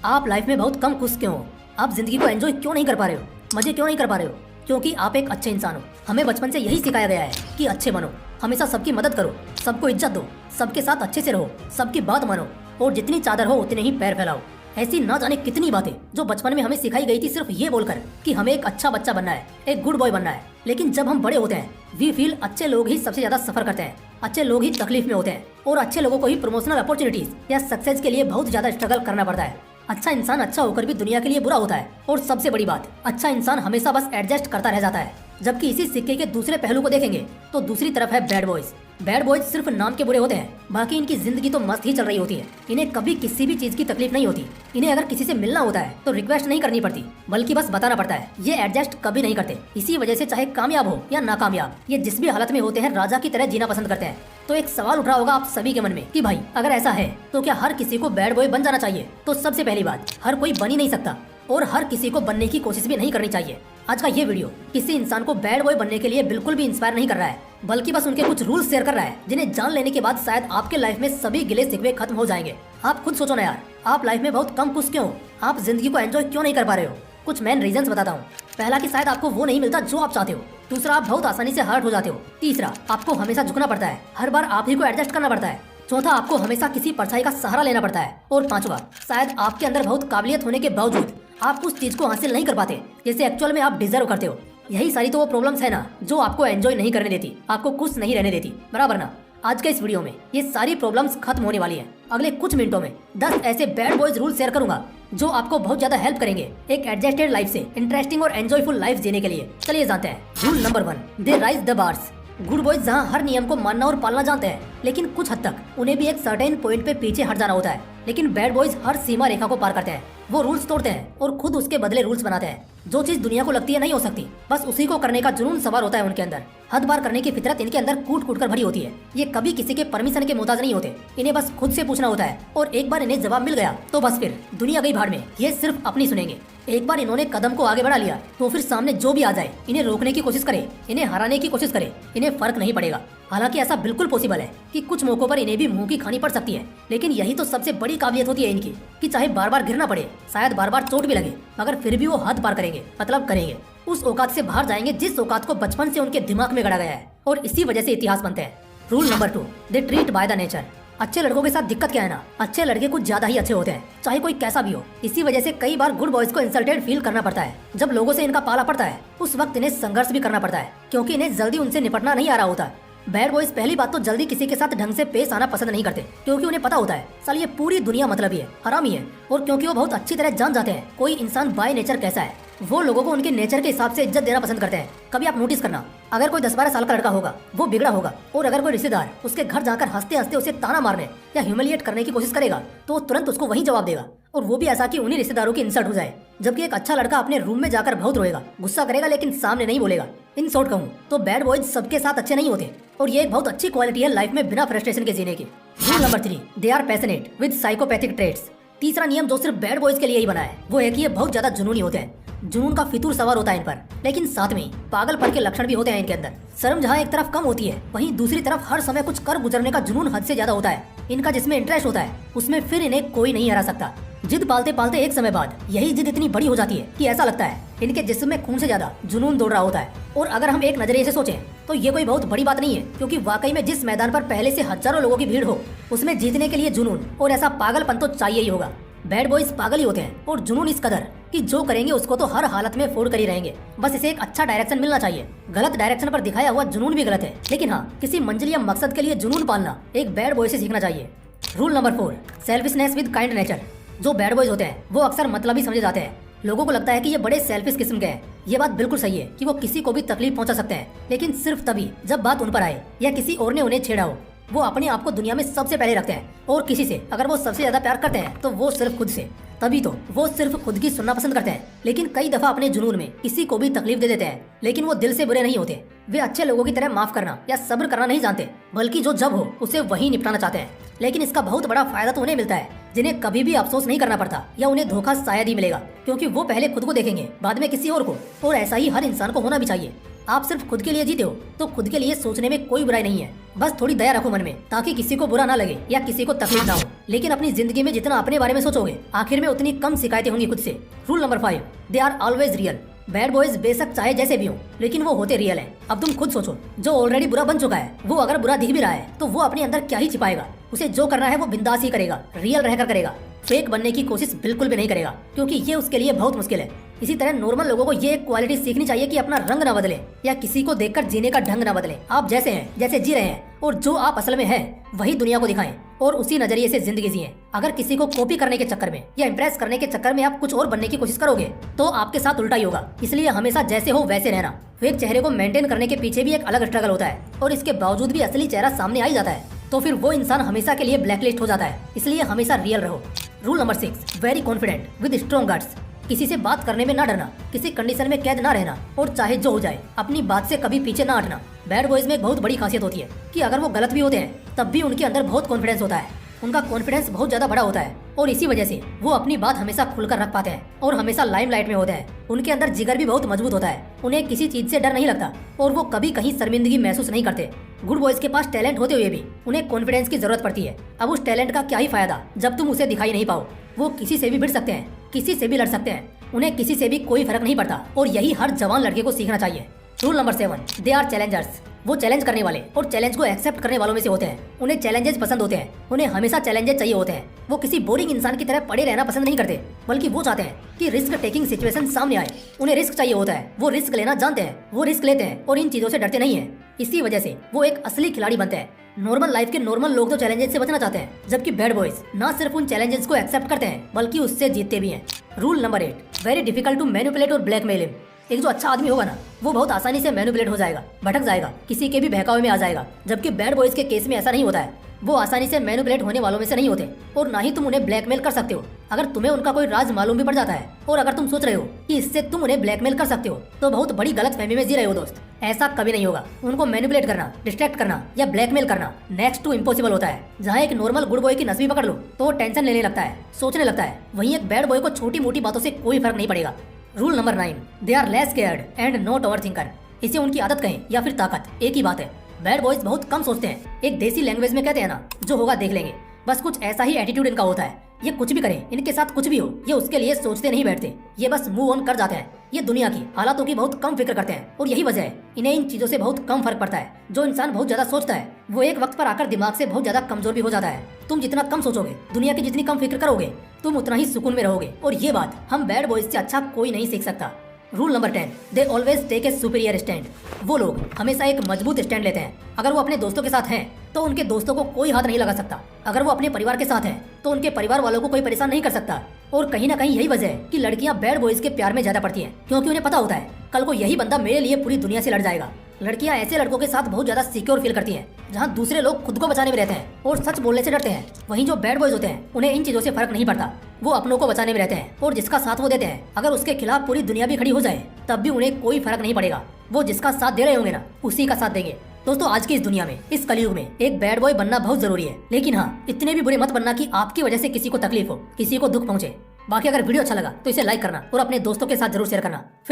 आप लाइफ में बहुत कम खुश क्यों हो? आप जिंदगी को एंजॉय क्यों नहीं कर पा रहे हो? मजे क्यों नहीं कर पा रहे हो? क्योंकि आप एक अच्छे इंसान हो। हमें बचपन से यही सिखाया गया है कि अच्छे बनो, हमेशा सबकी मदद करो, सबको इज्जत दो, सबके साथ अच्छे से रहो, सबकी बात मानो और जितनी चादर हो उतने ही पैर फैलाओ। ऐसी ना जाने कितनी बातें जो बचपन में हमें सिखाई गई थी, सिर्फ ये बोलकर कि हमें एक अच्छा बच्चा बनना है, एक गुड बॉय बनना है। लेकिन जब हम बड़े होते हैं वी फील अच्छे लोग ही सबसे ज्यादा सफर करते हैं, अच्छे लोग ही तकलीफ में होते हैं और अच्छे लोगों को ही प्रमोशनल अपॉर्चुनिटीज या सक्सेस के लिए बहुत ज्यादा स्ट्रगल करना पड़ता है। अच्छा इंसान अच्छा होकर भी दुनिया के लिए बुरा होता है और सबसे बड़ी बात, अच्छा इंसान हमेशा बस एडजस्ट करता रह जाता है। जबकि इसी सिक्के के दूसरे पहलू को देखेंगे तो दूसरी तरफ है बैड बॉयज। बैड बॉयज सिर्फ नाम के बुरे होते हैं, बाकी इनकी जिंदगी तो मस्त ही चल रही होती है। इन्हें कभी किसी भी चीज की तकलीफ नहीं होती। इन्हें अगर किसी से मिलना होता है तो रिक्वेस्ट नहीं करनी पड़ती, बल्कि बस बताना पड़ता है। ये एडजस्ट कभी नहीं करते। इसी वजह से चाहे कामयाब हो या नाकामयाब, ये जिस भी हालत में होते हैं राजा की तरह जीना पसंद करते हैं। तो एक सवाल उठ रहा होगा आप सभी के मन में कि भाई अगर ऐसा है तो क्या हर किसी को बैड बॉय बन जाना चाहिए? तो सबसे पहली बात, हर कोई बन ही नहीं सकता और हर किसी को बनने की कोशिश भी नहीं करनी चाहिए। आज का ये वीडियो किसी इंसान को बैड बॉय बनने के लिए बिल्कुल भी इंस्पायर नहीं कर रहा है, बल्कि बस उनके कुछ रूल्स शेयर कर रहा है जिन्हें जान लेने के बाद शायद आपके लाइफ में सभी गिले शिकवे खत्म हो जाएंगे। आप खुद सोचो ना यार, आप लाइफ में बहुत कम खुश क्यों हो? आप जिंदगी को एंजॉय क्यों नहीं कर पा रहे हो? कुछ मेन रीजंस बताता हूँ। पहला कि शायद आपको वो नहीं मिलता जो आप चाहते हो। दूसरा, आप बहुत आसानी से हर्ट हो जाते हो। तीसरा, आपको हमेशा झुकना पड़ता है, हर बार आप ही को एडजस्ट करना पड़ता है। चौथा, आपको हमेशा किसी परछाई का सहारा लेना पड़ता है। और पांचवा, शायद आपके अंदर बहुत काबिलियत होने के बावजूद आप उस चीज को हासिल नहीं कर पाते जैसे एक्चुअल में आप डिजर्व करते हो। यही सारी तो वो प्रॉब्लम्स है ना जो आपको एंजॉय नहीं करने देती, आपको खुश नहीं रहने देती, बराबर ना? आज के इस वीडियो में ये सारी प्रॉब्लम्स खत्म होने वाली हैं। अगले कुछ मिनटों में 10 ऐसे बैड बॉयज रूल शेयर करूंगा जो आपको बहुत ज्यादा हेल्प करेंगे एक एडजस्टेड लाइफ से इंटरेस्टिंग और एंजॉयफुल लाइफ जीने के लिए। चलिए जानते हैं। Rule number 1, they rise the bars. Good boys जहाँ हर नियम को मानना और पालना जानते हैं, लेकिन कुछ हद तक उन्हें भी एक सर्टेन पॉइंट पे पीछे हट जाना होता है। लेकिन बैड बॉयज हर सीमा रेखा को पार करते हैं। वो रूल्स तोड़ते हैं और खुद उसके बदले रूल्स बनाते हैं। जो चीज दुनिया को लगती है नहीं हो सकती, बस उसी को करने का जुनून सवार होता है उनके अंदर। हद पार करने की फितरत इनके अंदर कूट कूट कर भरी होती है। ये कभी किसी के परमिशन के मोहताज नहीं होते। इन्हें बस खुद से पूछना होता है और एक बार इन्हें जवाब मिल गया तो बस फिर दुनिया गई भाड़ में। ये सिर्फ अपनी सुनेंगे। एक बार इन्होंने कदम को आगे बढ़ा लिया तो फिर सामने जो भी आ जाए इन्हें रोकने की कोशिश करे, इन्हें हराने की कोशिश करे, इन्हें फर्क नहीं पड़ेगा। हालांकि ऐसा बिल्कुल पॉसिबल है कि कुछ मौकों पर इन्हें भी मुंह की खानी पड़ सकती है, लेकिन यही तो सबसे बड़ी काबिलियत होती है इनकी कि चाहे बार बार गिरना पड़े, शायद बार बार चोट भी लगे, मगर फिर भी वो हद पार करेंगे, मतलब करेंगे। उस औकात से बाहर जाएंगे जिस औकात को बचपन से उनके दिमाग में गड़ा गया है और इसी वजह से इतिहास बनते हैं। Rule number 2, they treat by the nature. अच्छे लड़कों के साथ दिक्कत क्या है ना, अच्छे लड़के कुछ ज्यादा ही अच्छे होते हैं, चाहे कोई कैसा भी हो। इसी वजह से कई बार गुड बॉयज को इंसल्टेड फील करना पड़ता है। जब लोगों से इनका पाला पड़ता है उस वक्त इन्हें संघर्ष भी करना पड़ता है, क्योंकि इन्हें जल्दी उनसे निपटना नहीं आ रहा होता। बैड बॉयज पहली बात तो जल्दी किसी के साथ ढंग से पेश आना पसंद नहीं करते, क्योंकि उन्हें पता होता है साल ये पूरी दुनिया मतलब ही है, हरामी है। और क्योंकि वो बहुत अच्छी तरह जान जाते हैं कोई इंसान बाय नेचर कैसा है, वो लोगों को उनके नेचर के हिसाब से इज्जत देना पसंद करते हैं। कभी आप नोटिस करना, अगर कोई 10-12 साल का लड़का होगा वो बिगड़ा होगा, और अगर कोई रिश्तेदार उसके घर जाकर हंसते हंसते उसे ताना मारने या ह्यूमिलिएट करने की कोशिश करेगा तो वो तुरंत उसको वही जवाब देगा, और वो भी ऐसा कि उन्हीं रिश्तेदारों की इंसल्ट हो जाए। जबकि एक अच्छा लड़का अपने रूम में जाकर बहुत रोएगा, गुस्सा करेगा, लेकिन सामने नहीं बोलेगा। इन शॉर्ट कहूँ तो बैड बॉयज सबके साथ अच्छे नहीं होते, और ये एक बहुत अच्छी क्वालिटी है लाइफ में बिना फ्रस्ट्रेशन के जीने की। Rule number 3, they are passionate with psychopathic traits. तीसरा नियम जो सिर्फ बैड बॉयज के लिए ही बना है वो है कि ये बहुत ज्यादा जुनूनी होते हैं। जुनून का फितूर सवार होता है इन पर, लेकिन साथ में पागलपन के लक्षण भी होते हैं इनके अंदर। शर्म जहाँ एक तरफ कम होती है, वहीं दूसरी तरफ हर समय कुछ कर गुजरने का जुनून हद से ज्यादा होता है। इनका जिसमें इंटरेस्ट होता है उसमें फिर इन्हें कोई नहीं हरा सकता। जिद पालते पालते एक समय बाद यही जिद इतनी बड़ी हो जाती है कि ऐसा लगता है इनके जिस्म में खून से ज्यादा जुनून दौड़ रहा होता है। और अगर हम एक नजरिए से सोचें तो ये कोई बहुत बड़ी बात नहीं है, क्योंकि वाकई में जिस मैदान पर पहले से हजारों लोगों की भीड़ हो उसमें जीतने के लिए जुनून और ऐसा पागलपन तो चाहिए ही होगा। बैड बॉयज पागल ही होते हैं और जुनून इस कदर कि जो करेंगे उसको तो हर हालत में फोड़ कर ही रहेंगे। बस इसे एक अच्छा डायरेक्शन मिलना चाहिए। गलत डायरेक्शन पर दिखाया हुआ जुनून भी गलत है, लेकिन हाँ, किसी मंजिल या मकसद के लिए जुनून पालना एक बैड बॉय से सीखना चाहिए। Rule number 4, selfishness with kind nature. जो बैड बॉयज होते हैं वो अक्सर मतलबी समझे जाते हैं। लोगों को लगता है कि ये बड़े सेल्फिश किस्म के हैं। ये बात बिल्कुल सही है कि वो किसी को भी तकलीफ पहुंचा सकते हैं, लेकिन सिर्फ तभी जब बात उन पर आए या किसी और ने उन्हें छेड़ा हो। वो अपने आप को दुनिया में सबसे पहले रखते हैं, और किसी से अगर वो सबसे ज्यादा प्यार करते हैं तो वो सिर्फ खुद से। तभी तो वो सिर्फ खुद की सुनना पसंद करते हैं, लेकिन कई दफा अपने जुनून में किसी को भी तकलीफ दे देते हैं। लेकिन वो दिल से बुरे नहीं होते। वे अच्छे लोगों की तरह माफ करना या सब्र करना नहीं जानते, बल्कि जो जब हो उसे वही निपटाना चाहते हैं। लेकिन इसका बहुत बड़ा फायदा तो उन्हें मिलता है जिन्हें कभी भी अफसोस नहीं करना पड़ता, या उन्हें धोखा शायद ही मिलेगा, क्योंकि वो पहले खुद को देखेंगे बाद में किसी और को। और ऐसा ही हर इंसान को होना भी चाहिए। आप सिर्फ खुद के लिए जीते हो तो खुद के लिए सोचने में कोई बुराई नहीं है। बस थोड़ी दया रखो मन में, ताकि किसी को बुरा ना लगे या किसी को तकलीफ ना हो। लेकिन अपनी जिंदगी में जितना अपने बारे में सोचोगे, आखिर में उतनी कम शिकायतें होंगी खुद से। Rule number 5, they are always real. Bad boys बेशक चाहे जैसे भी हो, लेकिन वो होते रियल हैं। अब तुम खुद सोचो, जो ऑलरेडी बुरा बन चुका है, वो अगर बुरा दिख भी रहा है तो वो अपने अंदर क्या ही छिपाएगा। उसे जो करना है वो बिंदास ही करेगा, रियल रहकर करेगा। फेक बनने की कोशिश बिल्कुल भी नहीं करेगा, क्योंकि ये उसके लिए बहुत मुश्किल है। इसी तरह नॉर्मल लोगों को ये एक क्वालिटी सीखनी चाहिए कि अपना रंग ना बदले या किसी को देखकर जीने का ढंग ना बदले। आप जैसे हैं, जैसे जी रहे हैं और जो आप असल में हैं वही दुनिया को दिखाएं और उसी नजरिए से जिंदगी जिएं। अगर किसी को कॉपी करने के चक्कर में या इम्प्रेस करने के चक्कर में आप कुछ और बनने की कोशिश करोगे तो आपके साथ उल्टा ही होगा। इसलिए हमेशा जैसे हो वैसे रहना। फेक चेहरे को मेंटेन करने के पीछे भी एक अलग स्ट्रगल होता है और इसके बावजूद भी असली चेहरा सामने आ ही जाता है तो फिर वो इंसान हमेशा के लिए ब्लैकलिस्ट हो जाता है। इसलिए हमेशा रियल रहो। Rule number 6, very confident with strong guts. किसी से बात करने में ना डरना, किसी कंडीशन में कैद ना रहना और चाहे जो हो जाए अपनी बात से कभी पीछे ना हटना। बैड बॉयज में एक बहुत बड़ी खासियत होती है कि अगर वो गलत भी होते हैं तब भी उनके अंदर बहुत कॉन्फिडेंस होता है। उनका कॉन्फिडेंस बहुत ज्यादा बड़ा होता है और इसी वजह से वो अपनी बात हमेशा खुलकर रख पाते हैं और हमेशा लाइमलाइट में होते हैं। उनके अंदर जिगर भी बहुत मजबूत होता है, उन्हें किसी चीज से डर नहीं लगता और वो कभी कहीं शर्मिंदगी महसूस नहीं करते। गुड बॉयज के पास टैलेंट होते हुए भी उन्हें कॉन्फिडेंस की जरूरत पड़ती है। अब उस टैलेंट का क्या ही फायदा जब तुम उसे दिखाई नहीं पाओ। वो किसी से भी भिड़ सकते हैं, किसी से भी लड़ सकते हैं, उन्हें किसी से भी कोई फर्क नहीं पड़ता और यही हर जवान लड़के को सीखना चाहिए। Rule number 7, they are challengers. वो चैलेंज करने वाले और चैलेंज को एक्सेप्ट करने वालों में से होते हैं। उन्हें चैलेंजेस पसंद होते हैं, उन्हें हमेशा चैलेंजेस चाहिए होते हैं। वो किसी बोरिंग इंसान की तरह पड़े रहना पसंद नहीं करते, बल्कि वो चाहते हैं कि रिस्क टेकिंग सिचुएशन सामने आए। उन्हें रिस्क चाहिए होता है, वो रिस्क लेना जानते हैं, वो रिस्क लेते हैं और इन चीजों से डरते नहीं है। इसी वजह से वो एक असली खिलाड़ी बनते हैं। नॉर्मल लाइफ के नॉर्मल लोग तो चैलेंजेस से बचना चाहते हैं, जबकि बैड बॉयज ना सिर्फ उन चैलेंजेस को एक्सेप्ट करते हैं बल्कि उससे जीतते भी हैं। Rule number 8, very difficult to manipulate और ब्लैकमेल हिम। एक जो अच्छा आदमी होगा ना, वो बहुत आसानी से मैनिपुलेट हो जाएगा, भटक जाएगा, किसी के भी बहकावे में आ जाएगा। जबकि बैड बॉयज के केस में ऐसा नहीं होता है। वो आसानी से मैनिपुलेट होने वालों में से नहीं होते और ना ही तुम उन्हें ब्लैकमेल कर सकते हो। अगर तुम्हें उनका कोई राज मालूम भी पड़ जाता है और अगर तुम सोच रहे हो कि इससे तुम उन्हें ब्लैकमेल कर सकते हो तो बहुत बड़ी गलत फहमी में जी रहे हो दोस्त। ऐसा कभी नहीं होगा। उनको मैनिपुलेट करना, डिस्ट्रैक्ट करना या ब्लैकमेल करना नेक्स्ट टू इम्पॉसिबल होता है। जहाँ एक नॉर्मल गुड बॉय की नस भी पकड़ लो तो वो टेंशन लेने लगता है, सोचने लगता है। वहीं एक बैड बॉय को छोटी मोटी बातों से कोई फर्क नहीं पड़ेगा। Rule number 9, they are less cared and not over thinker. इसे उनकी आदत कहें या फिर ताकत, एक ही बात है। बैड बॉयज बहुत कम सोचते हैं। एक देसी लैंग्वेज में कहते हैं ना, जो होगा देख लेंगे। बस कुछ ऐसा ही एटीट्यूड इनका होता है। ये कुछ भी करें, इनके साथ कुछ भी हो, ये उसके लिए सोचते नहीं बैठते। ये बस मूव ऑन कर जाते हैं। ये दुनिया की हालातों की बहुत कम फिक्र करते हैं और यही वजह है इन्हें इन चीजों से बहुत कम फर्क पड़ता है। जो इंसान बहुत ज्यादा सोचता है वो एक वक्त पर आकर दिमाग से बहुत ज्यादा कमजोर भी हो जाता है। तुम जितना कम सोचोगे, दुनिया की जितनी कम फिक्र करोगे, तुम उतना ही सुकून में रहोगे और ये बात हम बैड बॉयज से अच्छा कोई नहीं सीख सकता। Rule number 10, they always take a superior stand. वो लोग हमेशा एक मजबूत स्टैंड लेते हैं। अगर वो अपने दोस्तों के साथ हैं तो उनके दोस्तों को कोई हाथ नहीं लगा सकता। अगर वो अपने परिवार के साथ हैं तो उनके परिवार वालों को कोई परेशान नहीं कर सकता। और कहीं ना कहीं यही वजह है कि लड़कियां बैड बॉयज के प्यार में ज्यादा पड़ती हैं, क्योंकि उन्हें पता होता है कल को यही बंदा मेरे लिए पूरी दुनिया से लड़ जाएगा। लड़कियां ऐसे लड़कों के साथ बहुत ज्यादा सिक्योर फील करती हैं, जहां दूसरे लोग खुद को बचाने में रहते हैं और सच बोलने से डरते हैं। वहीं जो बैड बॉयज होते हैं उन्हें इन चीजों से फर्क नहीं पड़ता। वो अपनों को बचाने में रहते हैं और जिसका साथ वो देते हैं, अगर उसके खिलाफ पूरी दुनिया भी खड़ी हो जाए तब भी उन्हें कोई फर्क नहीं पड़ेगा। वो जिसका साथ दे रहे होंगे ना, उसी का साथ देंगे। दोस्तों, आज की इस दुनिया में, इस कलयुग में एक बैड बॉय बनना बहुत जरूरी है। लेकिन हाँ, इतने भी बुरे मत बनना कि आपकी वजह से किसी को तकलीफ हो, किसी को दुख पहुंचे। बाकी अगर वीडियो अच्छा लगा तो इसे लाइक करना और अपने दोस्तों के साथ जरूर शेयर करना। फिर